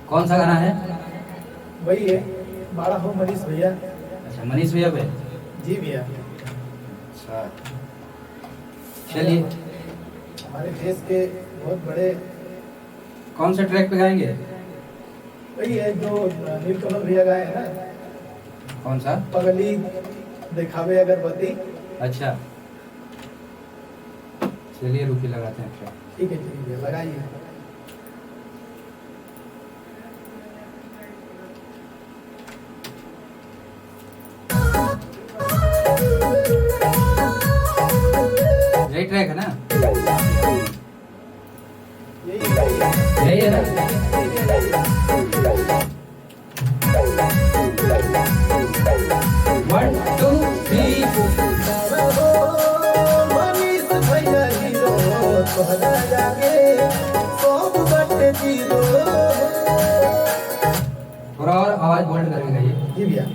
कौन सा गाना है? वही है, बड़ा हो मनीष भैया। अच्छा, मनीष भैया पे। जी भैया। अच्छा, चलिए। हमारे देश के बहुत बड़े। कौन सा ट्रैक पे गाएंगे? वही है जो नीलकमल भैया गाए हैं ना। कौन सा? पगली दिखावे अगरबत्ती। अच्छा, चलिए रुकी लगाते हैं ट्रैक। ठीक है लगाइए। यही ट्रैक है ना? यही यही है ना? वन टू थ्री मनीष भैया हीरो तोहरा जागे सब बटे जीरो। थोड़ा और आवाज बोल्ड करके गाइए। जी भैया।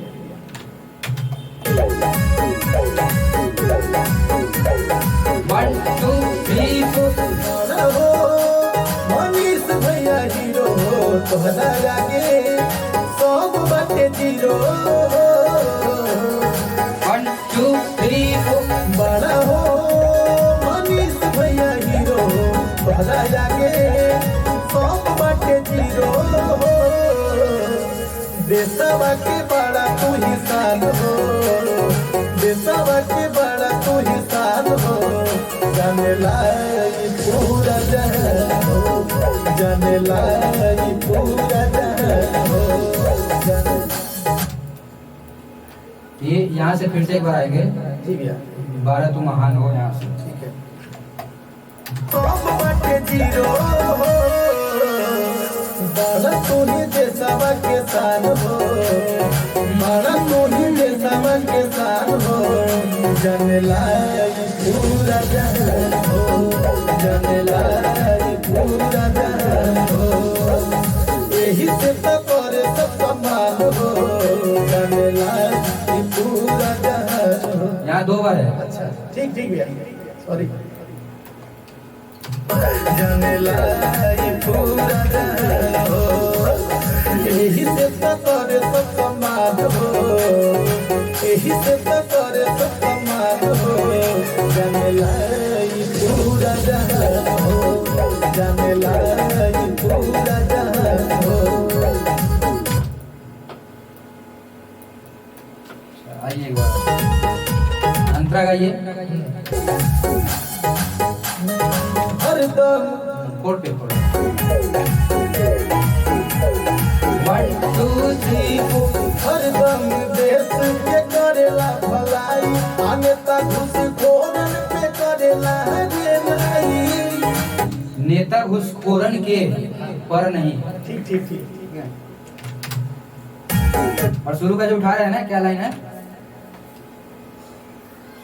वन टू थ्री मनीष भैया हीरो तोहरा जागे सब बटे जीरो। वन टू थ्री बड़ा हो मनीष भैया हीरो तोहरा जागे सब बटे जीरो। देशवा के बड़ा तू ही शान हो, देशवा के बड़ा तू ही शान हो। जाने लाई पूरा जहान हो, जाने लाई पूरा जहान हो। ये यहाँ से फिर से एक बार आएंगे। जी भैया। 12 तू महान हो यहाँ से। ठीक है। सब बटे जीरो बड़ा तू ही देशवा के शान हो, बड़ा तू ही देशवा के शान हो। जाने लाई पूरा जहान हो, जाने लाई पूरा जहान हो। यही से तो करे सब सम्मान हो, जाने लाई पूरा जहान हो। यहाँ 2 बार है। अच्छा ठीक भैया, सॉरी। जाने लाई पूरा जहान हो, यही से तो करे सब सम्मान हो, यही से तो करे सब सम्मान हो। जाने लाई पूरा जहान हो, जाने लाई पूरा जहान हो। आइए एक बार अंतरा गाइए। हरदम कोड पे कोड। 1 2 3 हरदम देश के करेला भलाई, नेता घुसखोरन पे करेला रेलाई। नेता घुसखोरन के पर नहीं। ठीक ठीक ठीक। और शुरू का जो उठा रहे हैं ना, क्या लाइन है?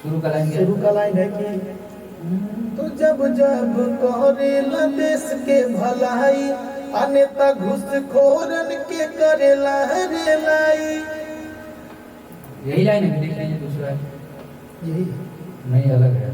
शुरू का लाइन शुरू का लाइन है कि तो जब जब करेला देश के भलाई, नेता घुसखोरन के करेला रेलाई। यही लाइन है, देख लीजिए दूसरा है। यही नहीं, अलग है।